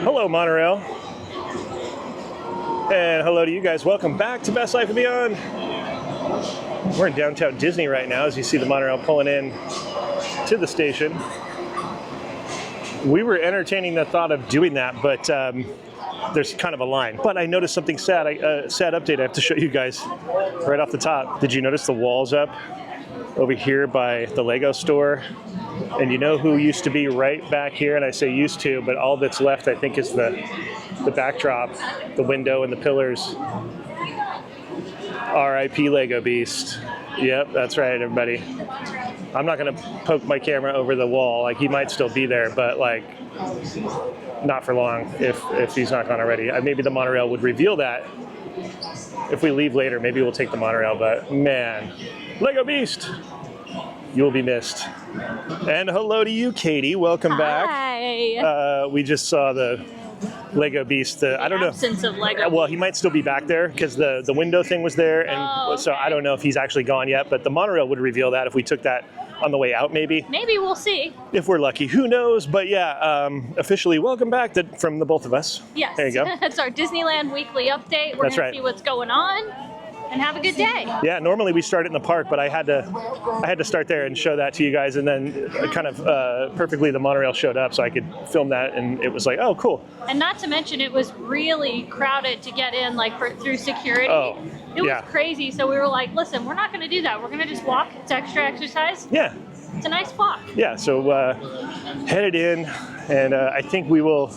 Hello, Monorail. And hello to you guys. Welcome back to Best Life and Beyond. We're in downtown Disney right now as you see the monorail pulling in to the station. We were entertaining the thought of doing that, but there's kind of a line. But I noticed something sad, sad update I have to show you guys right off the top. Did you notice the walls up over here by the Lego store? And you know who used to be right back here? And I say used to, but all that's left I think is the backdrop, the window and the pillars. R.I.P. Lego Beast. Yep, that's right, everybody. I'm not gonna poke my camera over the wall. Like, he might still be there, but like, not for long if he's not gone already. Maybe the monorail would reveal that. If we leave later, maybe we'll take the monorail, but man, Lego Beast, you will be missed. And hello to you, Katie. Welcome back. Hi. We just saw the Lego Beast. I don't know. Absence of Lego. Well, he might still be back there because the window thing was there, and okay. So I don't know if he's actually gone yet. But the monorail would reveal that if we took that on the way out, maybe. Maybe we'll see. If we're lucky, who knows? But yeah, officially welcome back from the both of us. Yes. There you go. It's our Disneyland weekly update. We're That's gonna right. see what's going on and have a good day. Yeah, normally we start it in the park, but I had to start there and show that to you guys, and then kind of perfectly the monorail showed up, so I could film that, and it was like, oh, cool. And not to mention, it was really crowded to get in, like through security. Oh, it was yeah. crazy. So we were like, listen, we're not going to do that. We're going to just walk. It's extra exercise. Yeah. It's a nice walk. Yeah, so headed in, and I think we will,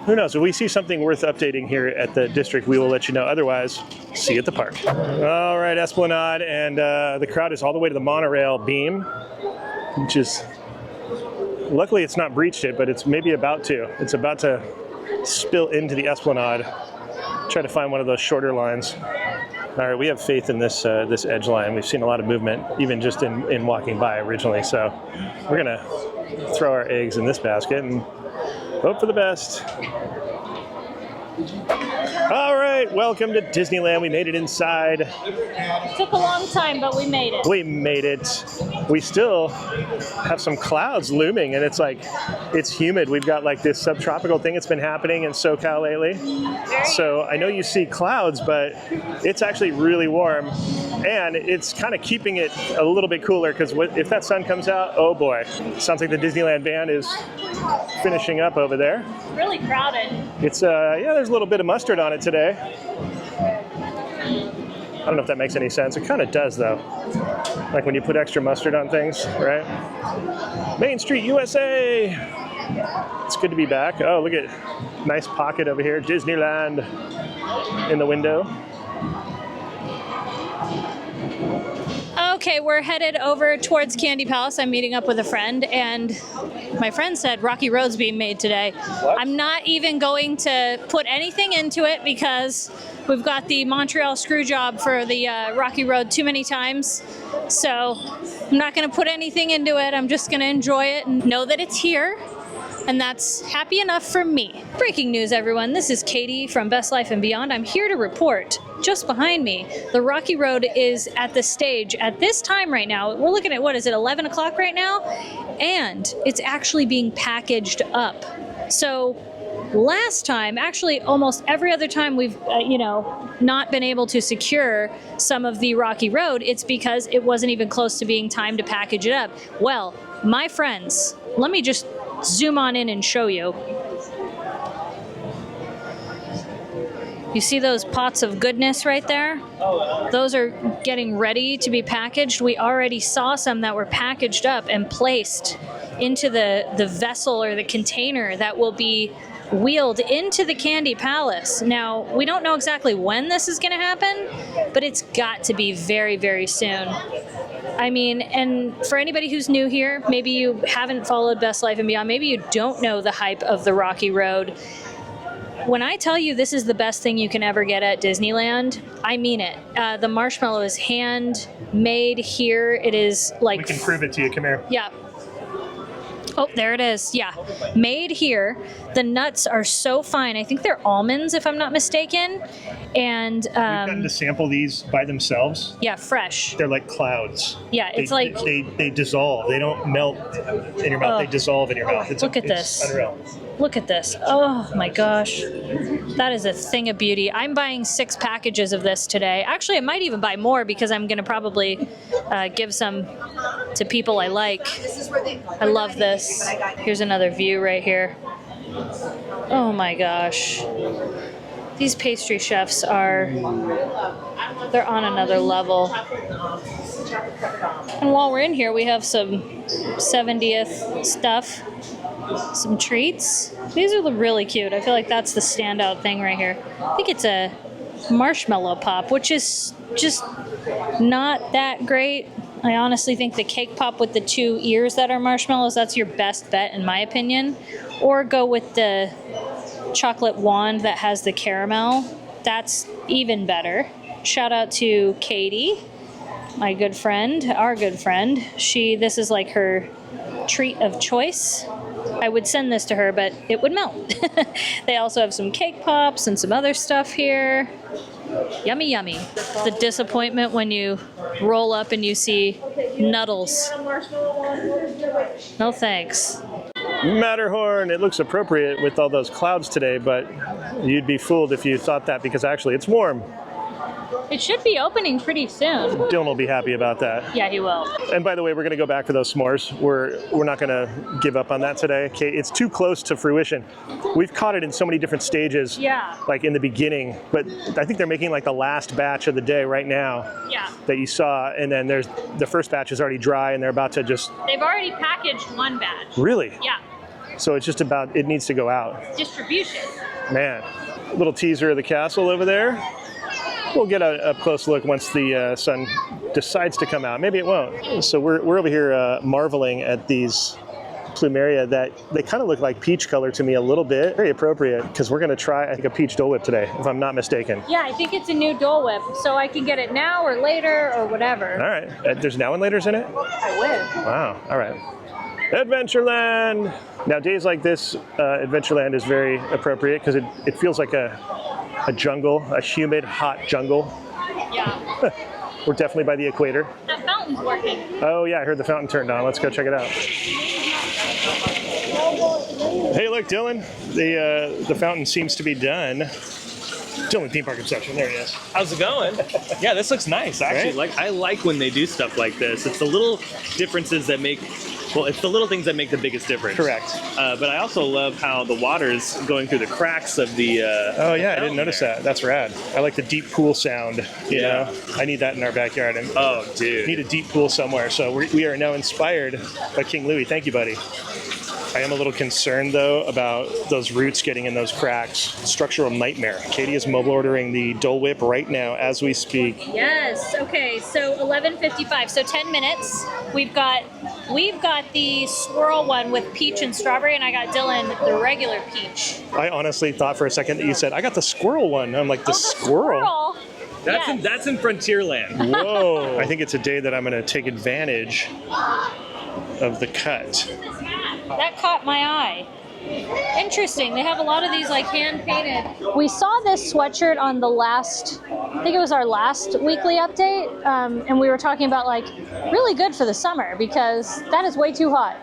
who knows, if we see something worth updating here at the district, we will let you know. Otherwise, see you at the park. All right, Esplanade, and the crowd is all the way to the monorail beam, which is, luckily it's not breached it, but it's maybe about to. It's about to spill into the Esplanade. Try to find one of those shorter lines. All right, we have faith in this this edge line. We've seen a lot of movement, even just in walking by originally. So we're gonna throw our eggs in this basket and hope for the best. All right, welcome to Disneyland. We made it inside. It took a long time, but we made it. We made it. We still have some clouds looming, and it's like, it's humid. We've got like this subtropical thing that's been happening in SoCal lately. So I know you see clouds, but it's actually really warm, and it's kind of keeping it a little bit cooler, because if that sun comes out, oh boy. Sounds like the Disneyland band is finishing up over there. Really crowded. It's, yeah, there's a little bit of mustard on it today. I don't know if that makes any sense. It kind of does, though. Like when you put extra mustard on things, right? Main Street, USA! It's good to be back. Oh, look at nice pocket over here. Disneyland in the window. Okay, we're headed over towards Candy Palace. I'm meeting up with a friend, and my friend said Rocky Road's being made today. What? I'm not even going to put anything into it because we've got the Montreal screw job for the Rocky Road too many times. So I'm not going to put anything into it. I'm just going to enjoy it and know that it's here. And that's happy enough for me. Breaking news, everyone. This is Katie from Best Life and Beyond. I'm here to report, just behind me, the Rocky Road is at the stage at this time right now. We're looking at, what is it, 11 o'clock right now? And it's actually being packaged up. So last time, actually almost every other time we've, not been able to secure some of the Rocky Road, it's because it wasn't even close to being time to package it up. Well, my friends, let me just zoom on in and show you. You see those pots of goodness right there? Those are getting ready to be packaged. We already saw some that were packaged up and placed into the vessel or the container that will be wheeled into the Candy Palace. Now, we don't know exactly when this is going to happen, but it's got to be very, very soon. I mean, and for anybody who's new here, maybe you haven't followed Best Life and Beyond, maybe you don't know the hype of the Rocky Road. When I tell you this is the best thing you can ever get at Disneyland, I mean it. The marshmallow is handmade here. It is like... We can prove it to you. Come here. Yeah. Oh, there it is. Yeah. Made here. The nuts are so fine. I think they're almonds, if I'm not mistaken. And We've gotten to sample these by themselves. yeah, fresh. They're like clouds. Yeah, it's they, like... They dissolve. They don't melt in your mouth. Oh. They dissolve in your mouth. Look at this. Unreal. Look at this. Oh my gosh. That is a thing of beauty. I'm buying 6 packages of this today. Actually, I might even buy more because I'm going to probably give some to people I like. I love this. Here's another view right here. Oh my gosh. These pastry chefs they're on another level. And while we're in here, we have some 70th stuff, some treats. These are really cute. I feel like that's the standout thing right here. I think it's a marshmallow pop, which is just not that great. I honestly think the cake pop with the 2 ears that are marshmallows, that's your best bet in my opinion. Or go with the chocolate wand that has the caramel. That's even better. Shout out to Katie, my good friend, our good friend. This is like her treat of choice. I would send this to her, but it would melt. They also have some cake pops and some other stuff here. Yummy, yummy. The disappointment when you roll up and you see Nuddles. No thanks. Matterhorn, it looks appropriate with all those clouds today, but you'd be fooled if you thought that because actually it's warm. It should be opening pretty soon. Dylan will be happy about that. Yeah, he will. And by the way, we're going to go back for those s'mores. We're not going to give up on that today. Okay, it's too close to fruition. We've caught it in so many different stages. Yeah. Like in the beginning, but I think they're making like the last batch of the day right now. Yeah. That you saw, and then there's the first batch is already dry, and they're about to just. They've already packaged 1 batch. Really? Yeah. So it's just about it needs to go out. Distribution. Man, little teaser of the castle over there. We'll get a close look once the sun decides to come out. Maybe it won't. So we're over here marveling at these plumeria that they kind of look like peach color to me a little bit. Very appropriate because we're going to try, I think, a peach Dole Whip today, if I'm not mistaken. Yeah, I think it's a new Dole Whip, so I can get it now or later or whatever. All right. There's now and laters in it? I would. Wow. All right. Adventureland. Now, days like this, Adventureland is very appropriate because it feels like a jungle, a humid, hot jungle. Yeah. We're definitely by the equator. That fountain's working. Oh yeah, I heard the fountain turned on. Let's go check it out. Hey, look, Dylan. The fountain seems to be done. Dylan, theme park obsession. There he is. How's it going? Yeah, this looks nice. Actually, Right? I like when they do stuff like this. It's the little differences that make. Well, it's the little things that make the biggest difference. Correct. But I also love how the water's going through the cracks of the. Oh yeah, I didn't notice that. That's rad. I like the deep pool sound. You know? I need that in our backyard. And Oh, dude. need a deep pool somewhere. So we are now inspired by King Louis. Thank you, buddy. I am a little concerned, though, about those roots getting in those cracks. Structural nightmare. Katie is mobile ordering the Dole Whip right now as we speak. Yes. Okay. So 11:55. So 10 minutes. We've got the swirl one with peach and strawberry, and I got Dylan the regular peach. I honestly thought for a second that you said, I got the squirrel one. I'm like, the squirrel? Yes. That's in Frontierland. Whoa. I think it's a day that I'm going to take advantage of the cut. That caught my eye. Interesting. They have a lot of these like hand painted. We saw this sweatshirt on the last, I think it was our last weekly update, and we were talking about like really good for the summer because that is way too hot.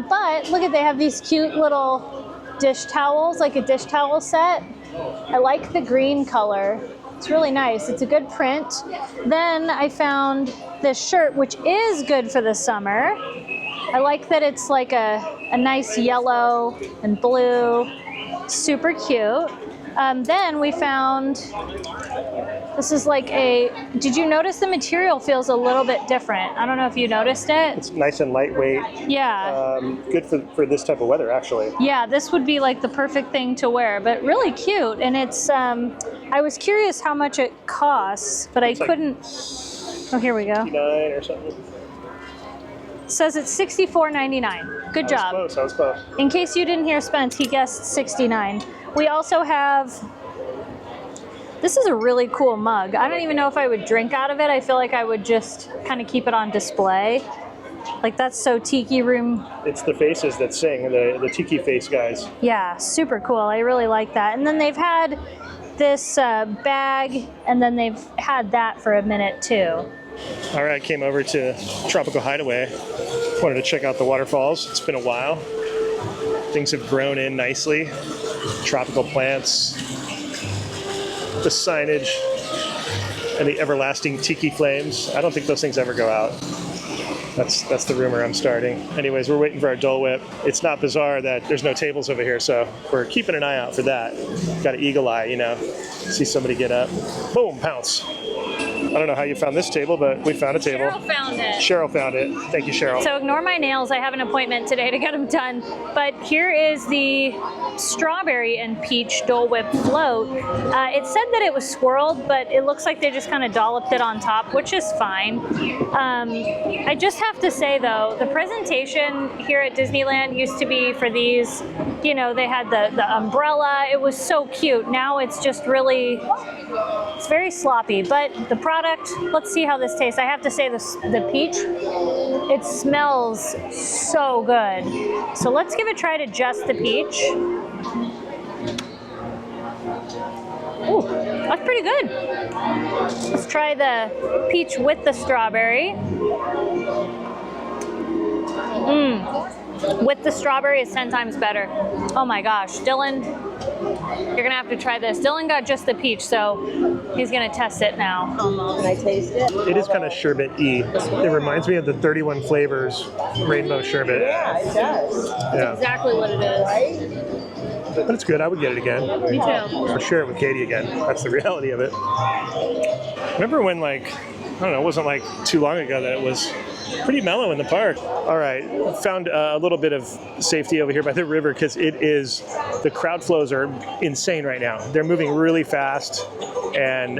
But look at, they have these cute little dish towels, like a dish towel set. I like the green color. It's really nice. It's a good print. Then I found this shirt, which is good for the summer. I like that it's like a nice yellow and blue, super cute. Then we found, this is like did you notice the material feels a little bit different? I don't know if you noticed it. It's nice and lightweight. Yeah. Good for this type of weather, actually. Yeah, this would be like the perfect thing to wear, but really cute. And it's, I was curious how much it costs, but I couldn't. Oh, here we go. 59 or something. Says it's $64.99. Good job. I was close. In case you didn't hear Spence, he guessed 69. We also have, this is a really cool mug. I don't even know if I would drink out of it. I feel like I would just kind of keep it on display. Like that's so tiki room. It's the faces that sing, the tiki face guys. Yeah, super cool. I really like that. And then they've had this bag, and then they've had that for a minute too. All right, came over to Tropical Hideaway. Wanted to check out the waterfalls. It's been a while. Things have grown in nicely. Tropical plants, the signage, and the everlasting tiki flames. I don't think those things ever go out. That's the rumor I'm starting. Anyways, we're waiting for our Dole Whip. It's not bizarre that there's no tables over here, so we're keeping an eye out for that. Got an eagle eye, you know. See somebody get up. Boom, pounce. I don't know how you found this table, but we found a table. Cheryl found it. Cheryl found it. Thank you, Cheryl. So ignore my nails. I have an appointment today to get them done. But here is the strawberry and peach Dole Whip float. It said that it was swirled, but it looks like they just kind of dolloped it on top, which is fine. I just have to say, though, the presentation here at Disneyland used to be for these, you know, they had the umbrella. It was so cute. Now it's just really, it's very sloppy. But the product, let's see how this tastes. I have to say the peach, it smells so good. So let's give a try to just the peach. Ooh, that's pretty good. Let's try the peach with the strawberry. With the strawberry, it's 10 times better. Oh my gosh, Dylan, you're gonna have to try this. Dylan got just the peach, so he's gonna test it now. Can I taste it? It is kind of sherbet-y. It reminds me of the 31 flavors rainbow sherbet. Yeah, it does. Yeah, Exactly what it is. Right? but it's good. I would get it again. Me too. For sure with Katie again. That's the reality of it. Remember when, like, I don't know, it wasn't like too long ago that it was pretty mellow in the park. All right, found a little bit of safety over here by the river because the crowd flows are insane right now. They're moving really fast, and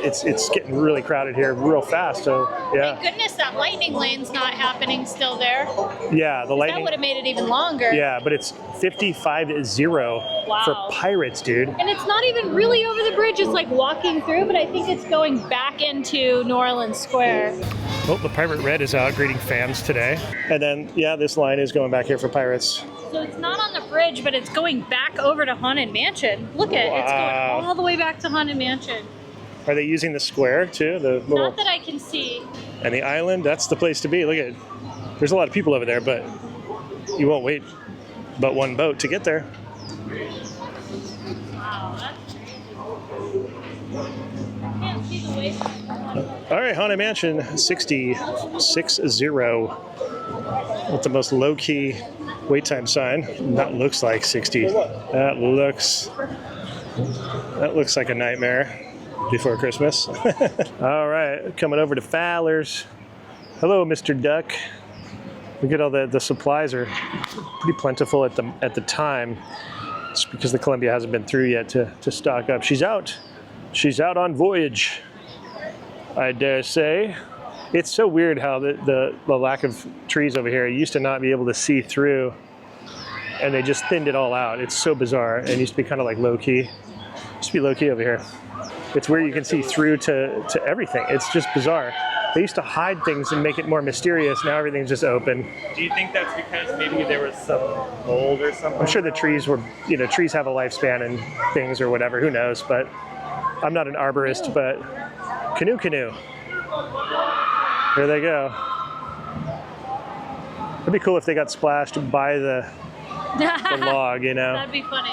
it's getting really crowded here real fast. So yeah. Thank goodness that lightning lane's not happening still there. Yeah, the That lightning. would have made it even longer. Yeah, but it's 55-0 Wow. for Pirates, dude. And it's not even really over the bridge, it's like walking through, but I think it's going back into New Orleans Square. Oh, the Pirate Red is out greeting fans today. And then, yeah, this line is going back here for Pirates. So it's not on the bridge, but it's going back over to Haunted Mansion. Look at it, it's Wow. going all the way back to Haunted Mansion. Are they using the square too? The little Not that I can see. and the island, that's the place to be. Look at it. There's a lot of people over there, but you won't wait but one boat to get there. Wow, that's crazy. I can't see the way. All right, Haunted Mansion 60-6-0 with the most low-key wait time sign. That looks like 60. That looks like a nightmare before Christmas. All right, coming over to Fowler's. Hello, Mr. Duck. Look at all the supplies are pretty plentiful at the time. It's because the Columbia hasn't been through yet to stock up. She's out. She's out on voyage, I dare say. It's so weird how the lack of trees over here. You used to not be able to see through, and they just thinned it all out. It's so bizarre. And it used to be kind of like low-key. Used to be low-key over here. It's where you can see through to everything. It's just bizarre. They used to hide things and make it more mysterious. Now everything's just open. Do you think that's because maybe there was some mold or something? I'm sure the trees were, trees have a lifespan and things or whatever. Who knows? But I'm not an arborist, but canoe. There they go. It'd be cool if they got splashed by the log, That'd be funny.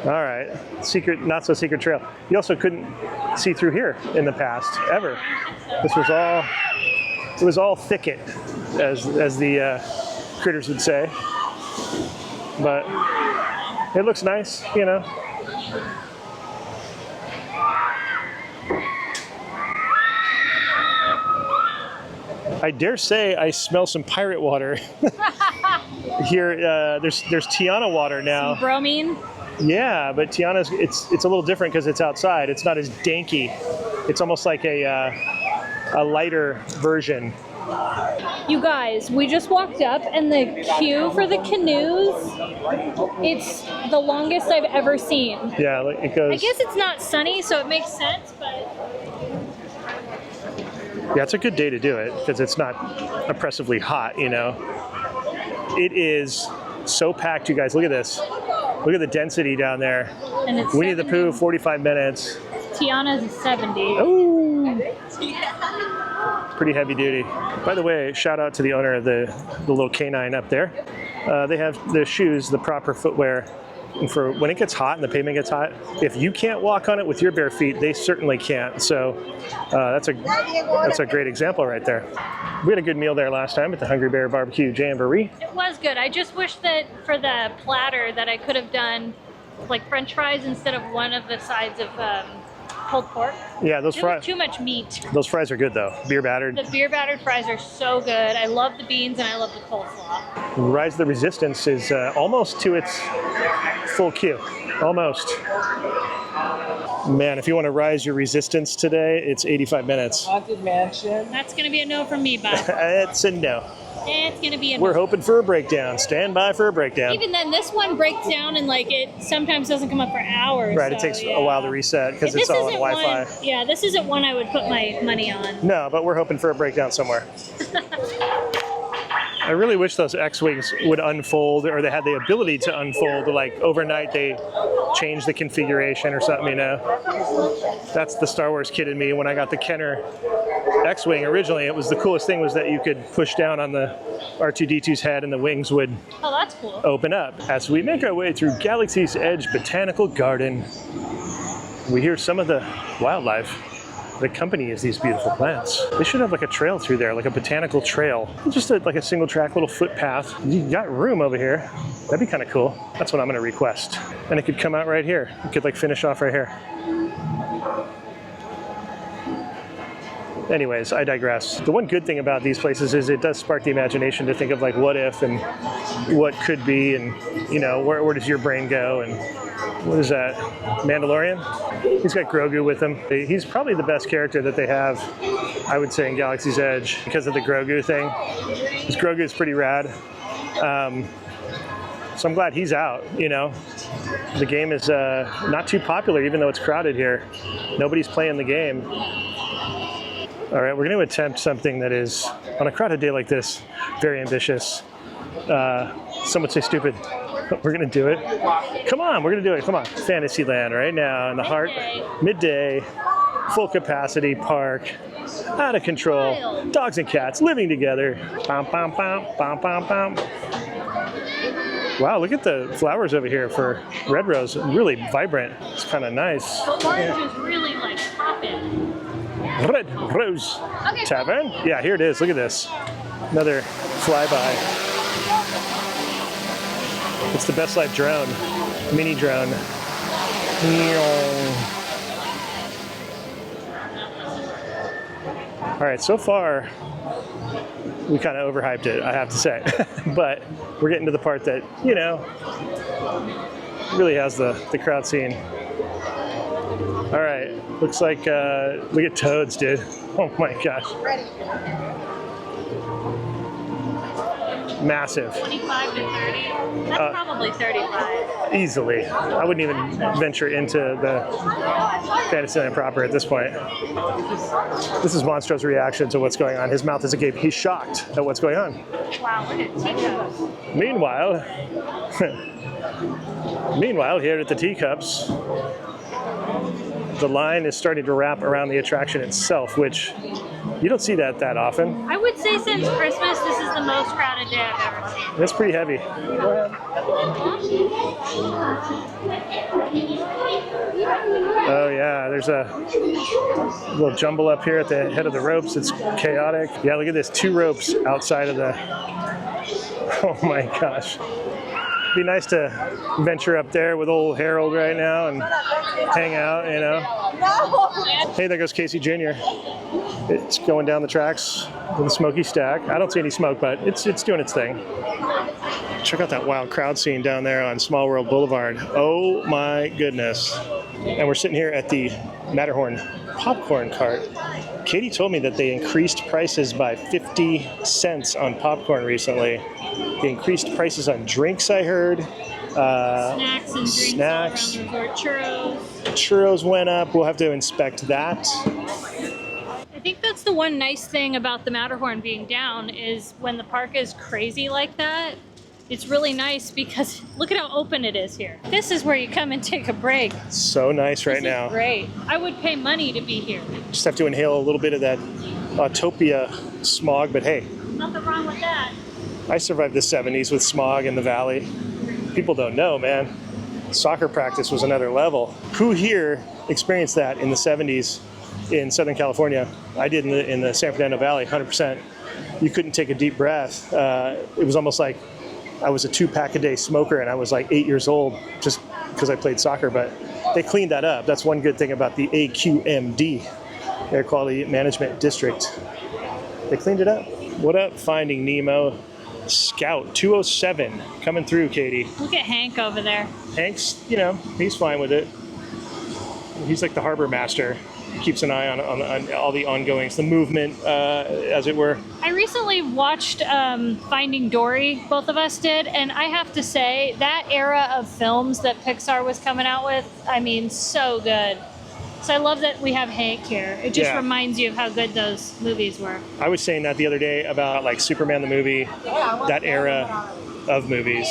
All right, secret, not so secret trail. You also couldn't see through here in the past, ever. This was all thicket, as the critters would say. But it looks nice, I dare say I smell some pirate water. Here, there's Tiana water now. Some bromine. Yeah, but Tiana's it's a little different because it's outside. It's not as danky. It's almost like a lighter version. You guys, we just walked up and the queue for the canoes, it's the longest I've ever seen. Yeah, it goes. I guess it's not sunny, so it makes sense, but Yeah, it's a good day to do it because it's not oppressively hot, It is so packed, you guys. Look at this. Look at the density down there. and it's Winnie the 70. Pooh, 45 minutes. Tiana's a 70. Oh, pretty heavy duty. By the way, shout out to the owner of the little canine up there. They have the shoes, the proper footwear. And for when it gets hot and the pavement gets hot, if you can't walk on it with your bare feet, they certainly can't. So that's a great example right there. We had a good meal there last time at the Hungry Bear Barbecue Jamboree. It was good. I just wish that for the platter that I could have done like French fries instead of one of the sides of pulled pork. Yeah, those fries. Too much meat. Those fries are good though. Beer battered. The beer battered fries are so good. I love the beans and I love the coleslaw. Rise of the Resistance is almost to its full queue. Almost. Man, if you want to rise your resistance today, it's 85 minutes. Haunted Mansion. That's gonna be a no from me, Bob. It's a no. It's gonna be a We're no. hoping for a breakdown. Stand by for a breakdown. Even then, this one breaks down and like it sometimes doesn't come up for hours. Right, it so, takes yeah. a while to reset because it's all on Wi-Fi. Yeah, this isn't one I would put my money on. No, but we're hoping for a breakdown somewhere. I really wish those X-Wings would unfold, or they had the ability to unfold, like overnight they changed the configuration or something, you know? That's the Star Wars kid in me. When I got the Kenner X-Wing originally, it was the coolest thing was that you could push down on the R2-D2's head and the wings would Oh, that's cool. open up. As we make our way through Galaxy's Edge Botanical Garden, we hear some of the wildlife that accompanies these beautiful plants. They should have like a trail through there, like a botanical trail. Just like a single track little footpath. You got room over here. That'd be kind of cool. That's what I'm gonna request. And it could come out right here. It could like finish off right here. Anyways, I digress. The one good thing about these places is it does spark the imagination to think of like what if and what could be, and you know, where does your brain go, and what is that, Mandalorian? He's got Grogu with him. He's probably the best character that they have, I would say, in Galaxy's Edge because of the Grogu thing. Because Grogu is pretty rad. So I'm glad he's out, you know. The game is not too popular even though it's crowded here. Nobody's playing the game. All right, we're going to attempt something that is, on a crowded day like this, very ambitious. Some would say stupid, but we're going to do it. Come on, we're going to do it. Come on. Fantasyland right now in the heart, midday, full capacity park, out of control, Wild. dogs and cats living together. Bum, bum, bum, bum, bum, bum. Wow, look at the flowers over here for red rose. Really vibrant. It's kind of nice. The orange is really like popping. Red Rose Tavern. Yeah, here it is. Look at this. Another flyby. It's the Best Life drone. Mini drone. All right, so far, we kind of overhyped it, I have to say. But we're getting to the part that, you know, really has the crowd scene. All right, looks like, look at toads, dude. Oh my gosh. Massive. 25 to 30. That's probably 35. Easily. I wouldn't even venture into the Fantasyland proper at this point. This is Monstro's reaction to what's going on. His mouth is agape. He's shocked at what's going on. Wow, look at teacups. Meanwhile, here at the teacups, the line is starting to wrap around the attraction itself, which you don't see that often. I would say since Christmas, this is the most crowded day I've ever seen. It's pretty heavy. Oh yeah, there's a little jumble up here at the head of the ropes. It's chaotic. Yeah, look at this, 2 ropes outside of the, oh my gosh. Be nice to venture up there with old Harold right now and hang out, you know. Hey, there goes Casey Jr. It's going down the tracks with a smoky stack. I don't see any smoke, but it's doing its thing. Check out that wild crowd scene down there on Small World Boulevard. Oh my goodness. And we're sitting here at the Matterhorn popcorn cart. Katie told me that they increased prices by 50 cents on popcorn recently. They increased prices on drinks, I heard. Snacks and drinks Snacks. all around the resort. Churros. Churros went up. We'll have to inspect that. I think that's the one nice thing about the Matterhorn being down is when the park is crazy like that, it's really nice because look at how open it is here. This is where you come and take a break. So nice right This is now. great. I would pay money to be here. Just have to inhale a little bit of that Autopia smog, but hey, Nothing wrong with that. I survived the 70s with smog in the valley. People don't know, man. Soccer practice was another level. Who here experienced that in the 70s in Southern California? I did in the San Fernando Valley, 100%. You couldn't take a deep breath. It was almost like I was a 2-pack-a-day smoker and I was like 8 years old just because I played soccer, but they cleaned that up. That's one good thing about the AQMD, Air Quality Management District. They cleaned it up. What up, Finding Nemo? Scout 207 coming through, Katie. Look at Hank over there. Hank's, you know, he's fine with it. He's like the harbor master. He keeps an eye on all the ongoings, the movement, as it were. I recently watched Finding Dory, both of us did, and I have to say, that era of films that Pixar was coming out with, I mean, so good. So I love that we have Hank here. It just reminds you of how good those movies were. I was saying that the other day about like Superman the movie, that era of movies.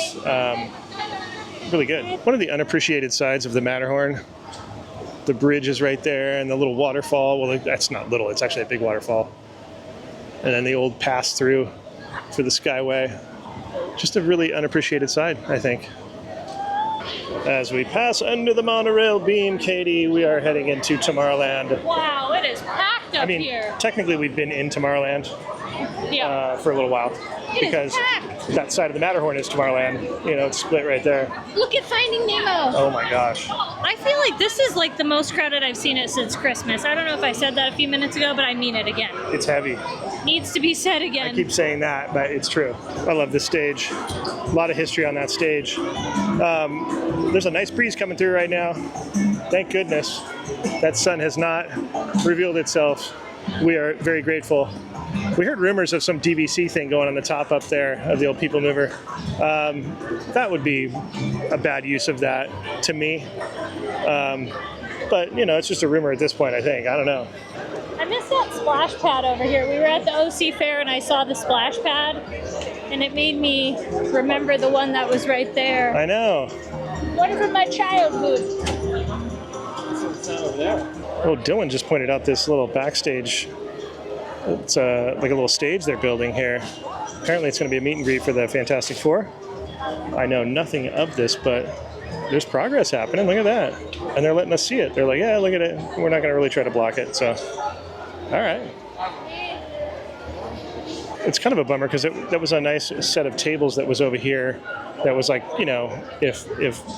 Really good. One of the unappreciated sides of the Matterhorn, the bridge is right there and the little waterfall. Well, that's not little, it's actually a big waterfall. And then the old pass through for the Skyway. Just a really unappreciated side, I think. As we pass under the monorail beam, Katie, we are heading into Tomorrowland. Wow, it is packed up here. Technically we've been in Tomorrowland for a little while. Because that side of the Matterhorn is Tomorrowland. You know, it's split right there. Look at Finding Nemo. Oh my gosh. I feel like this is like the most crowded I've seen it since Christmas. I don't know if I said that a few minutes ago, but I mean it again. It's heavy. Needs to be said again. I keep saying that, but it's true. I love this stage. A lot of history on that stage. There's a nice breeze coming through right now. Thank goodness. That sun has not revealed itself. We are very grateful. We heard rumors of some DVC thing going on the top up there of the old People Mover. That would be a bad use of that to me. But, you know, it's just a rumor at this point, I think. I don't know. I missed that splash pad over here. We were at the OC Fair and I saw the splash pad and it made me remember the one that was right there. I know. One from my childhood. Oh, Dylan just pointed out this little backstage. It's like a little stage they're building here. Apparently it's going to be a meet and greet for the Fantastic Four. I know nothing of this, but there's progress happening. Look at that. And they're letting us see it. They're like, yeah, look at it. We're not going to really try to block it. So, all right. It's kind of a bummer because that was a nice set of tables that was over here. That was like, you know, if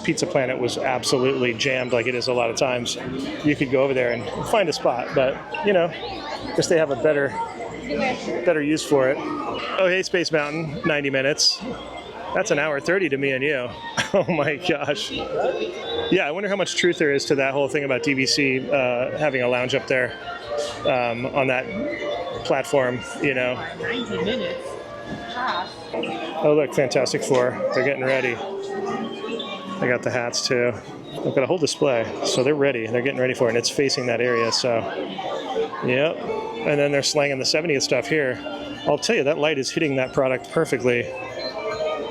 Pizza Planet was absolutely jammed like it is a lot of times, you could go over there and find a spot. But, you know, I guess they have a better use for it. Oh, hey, Space Mountain, 90 minutes. That's an hour 30 to me and you. Oh my gosh. Yeah, I wonder how much truth there is to that whole thing about DVC having a lounge up there on that platform, you know. 90 minutes. Oh, look, Fantastic Four. They're getting ready. They got the hats too. They've got a whole display, so they're ready. They're getting ready for it, and it's facing that area, so. Yep. And then they're slanging the 70th stuff here. I'll tell you, that light is hitting that product perfectly.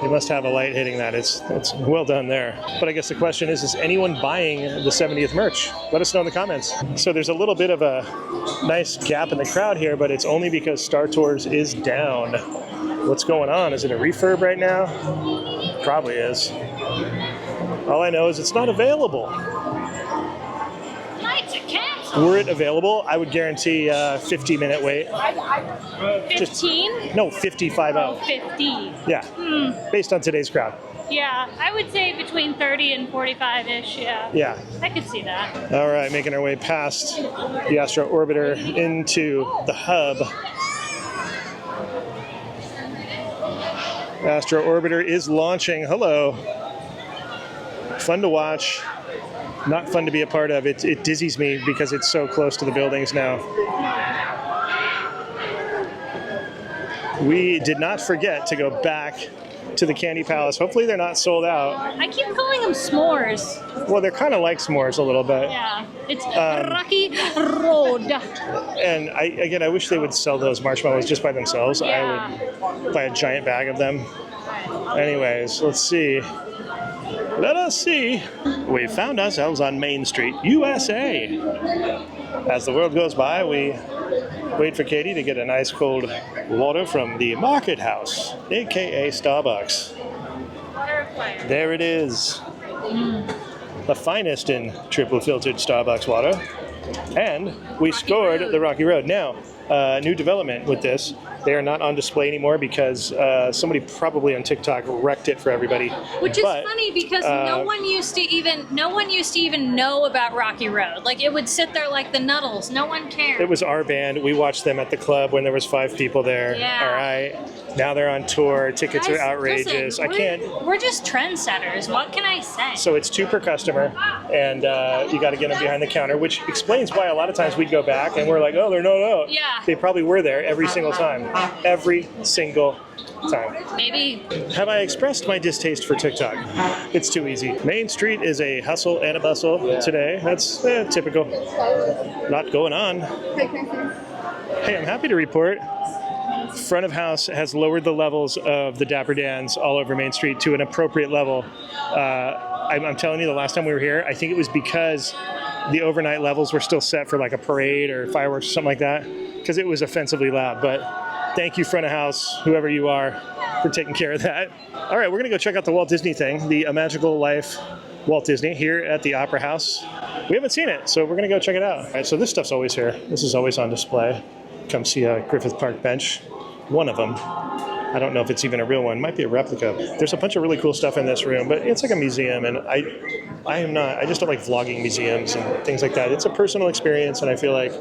You must have a light hitting that. It's well done there. But I guess the question is anyone buying the 70th merch? Let us know in the comments. So there's a little bit of a nice gap in the crowd here, but it's only because Star Tours is down. What's going on? Is it a refurb right now? Probably is. All I know is it's not available. Nights are canceled. Were it available, I would guarantee a 50-minute wait. 15? No, 55. Oh, 50. Yeah, based on today's crowd. Yeah, I would say between 30 and 45-ish, yeah. Yeah. I could see that. All right, making our way past the Astro Orbiter into the hub. Astro Orbiter is launching. Hello. Fun to watch. Not fun to be a part of. It dizzies me because it's so close to the buildings now. We did not forget to go back to the Candy Palace. Hopefully they're not sold out. I keep calling them s'mores. Well, they're kind of like s'mores a little bit. Yeah, it's Rocky Road. And I wish they would sell those marshmallows just by themselves. Yeah. I would buy a giant bag of them. Anyways, let's see. Let us see. We found ourselves on Main Street, USA. As the world goes by, we Wait for Katie to get a nice cold water from the Market House, aka Starbucks. Water of fire. There it is. The finest in triple filtered Starbucks water. And we scored the Rocky Road. Now, new development with this. They are not on display anymore because somebody probably on TikTok wrecked it for everybody. Which is funny because no one used to even know about Rocky Road. Like it would sit there like the Nuttles. No one cared. It was our band. We watched them at the club when there was 5 people there. Yeah. All right. Now they're on tour. Tickets Guys, are outrageous. listen, we're just trendsetters. What can I say? So it's 2 per customer, and you got to get them behind the counter, which explains why a lot of times we'd go back and we're like, oh, they're not out. Yeah. They probably were there every single time. Every single time. Maybe. Have I expressed my distaste for TikTok? It's too easy. Main Street is a hustle and a bustle today. That's typical. Lot going on. Hey, I'm happy to report front of house has lowered the levels of the Dapper Dans all over Main Street to an appropriate level. I'm telling you, the last time we were here, I think it was because the overnight levels were still set for like a parade or fireworks or something like that, because it was offensively loud. But thank you, front of house, whoever you are, for taking care of that. All right, we're gonna go check out the Walt Disney thing, the A Magical Life Walt Disney here at the Opera House. We haven't seen it, so we're gonna go check it out. All right, so this stuff's always here. This is always on display. Come see a Griffith Park bench. One of them. I don't know if it's even a real one. Might be a replica. There's a bunch of really cool stuff in this room, but it's like a museum, and I just don't like vlogging museums and things like that. It's a personal experience, and I feel like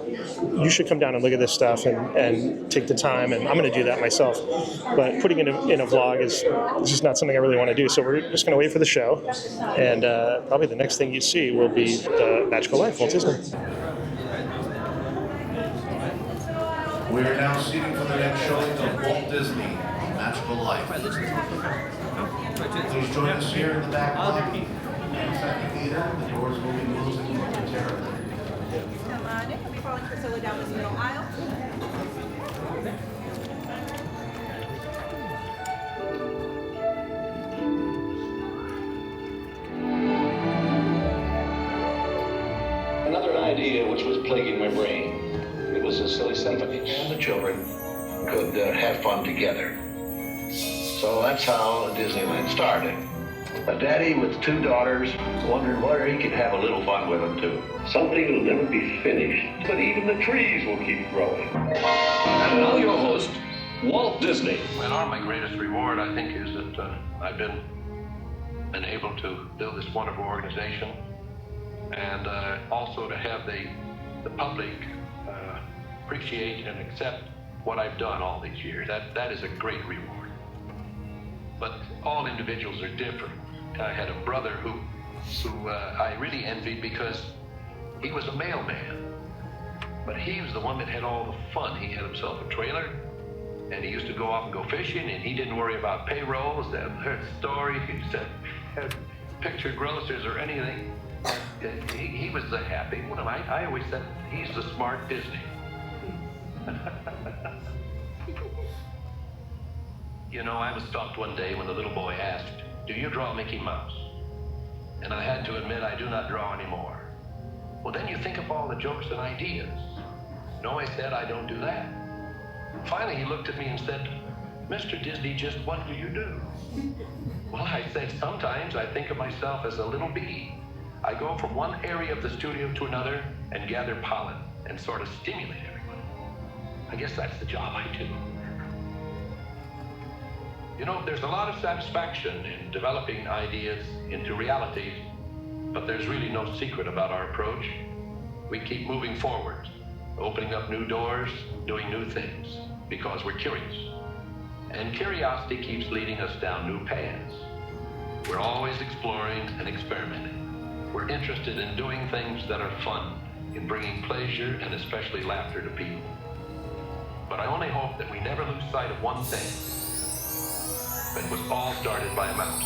you should come down and look at this stuff and take the time, and I'm going to do that myself. But putting it in a vlog is just not something I really want to do, so we're just going to wait for the show, and probably the next thing you see will be the Magical Life Walt Disney. We are now seating for the next showing of Walt Disney, Magical Life. Please join us here in the back lobby. Inside the theater, the doors will be closing momentarily. Come on in. We'll be following Priscilla down this middle aisle. Another idea which was plaguing my brain. It was a silly symphony, and the children could have fun together. So that's how Disneyland started. A daddy with 2 daughters wondered where he could have a little fun with them too. Something will never be finished, but even the trees will keep growing. And now your host, Walt Disney. My greatest reward, I think, is that I've been able to build this wonderful organization, and also to have the public appreciate and accept what I've done all these years. That is a great reward. But all individuals are different. I had a brother who I really envied because he was a mailman, but he was the one that had all the fun. He had himself a trailer, and he used to go off and go fishing, and he didn't worry about payrolls, heard stories, had picture grocers or anything. He was the happy one. I always said he's the smart Disney. You know, I was stopped one day when the little boy asked, "Do you draw Mickey Mouse?" And I had to admit I do not draw anymore. Well, then you think of all the jokes and ideas. No, I said, I don't do that. Finally, he looked at me and said, "Mr. Disney, just what do you do?" Well, I said, sometimes I think of myself as a little bee. I go from one area of the studio to another and gather pollen and sort of stimulate everyone. I guess that's the job I do. You know, there's a lot of satisfaction in developing ideas into realities, but there's really no secret about our approach. We keep moving forward, opening up new doors, doing new things, because we're curious. And curiosity keeps leading us down new paths. We're always exploring and experimenting. We're interested in doing things that are fun, in bringing pleasure and especially laughter to people. But I only hope that we never lose sight of one thing. It was all started by a mouse.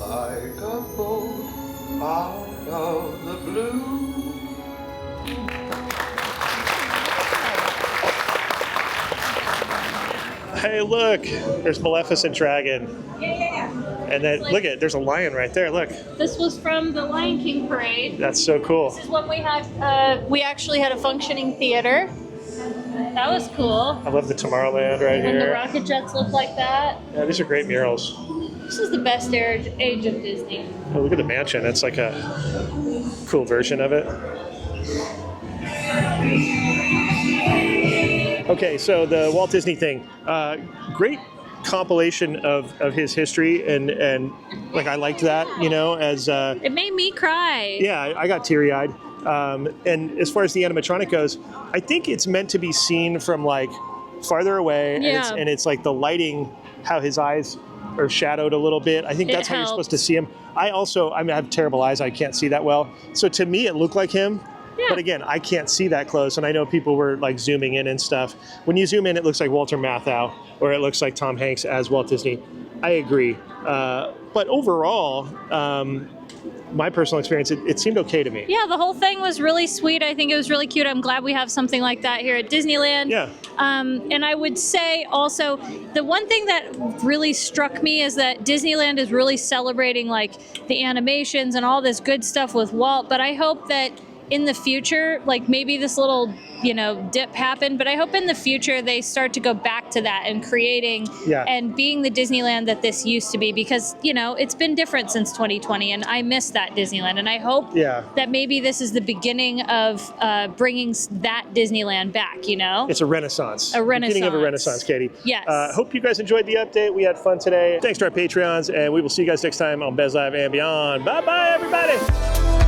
Like a bolt out of the blue. Hey, look, there's Maleficent Dragon. And then look at, there's a lion right there. Look, This was from the Lion King parade. that's so cool. This is when we had, we actually had a functioning theater. That was cool. I love the Tomorrowland right And the here. rocket jets look like that. Yeah, these are great murals. This is the best age of Disney. Oh, look at the mansion. It's like a cool version of it. Okay, so the Walt Disney thing. Great compilation of his history, and like I liked that, you know, as It made me cry. yeah, I got teary-eyed. And as far as the animatronic goes, I think it's meant to be seen from like farther away, Yeah. and it's like the lighting, how his eyes are shadowed a little bit. I think It that's how you're supposed to helps. see him. I have terrible eyes. I can't see that well. So to me, it looked like him. Yeah. But again, I can't see that close, and I know people were like zooming in and stuff. When you zoom in, it looks like Walter Matthau, or it looks like Tom Hanks as Walt Disney. I agree. But overall, my personal experience, it seemed okay to me. Yeah, the whole thing was really sweet. I think it was really cute. I'm glad we have something like that here at Disneyland. Yeah. And I would say also, the one thing that really struck me is that Disneyland is really celebrating like the animations and all this good stuff with Walt. But I hope that in the future, like maybe this little, you know, dip happened, but I hope in the future they start to go back to that and creating Yeah. and being the Disneyland that this used to be, because, you know, it's been different since 2020 and I miss that Disneyland. And I hope Yeah. that maybe this is the beginning of bringing that Disneyland back, you know? It's a renaissance. A Beginning of a renaissance. renaissance, Katie. Yes. Hope you guys enjoyed the update. We had fun today. Thanks to our Patreons, and we will see you guys next time on Bez Live and Beyond. Bye-bye, everybody.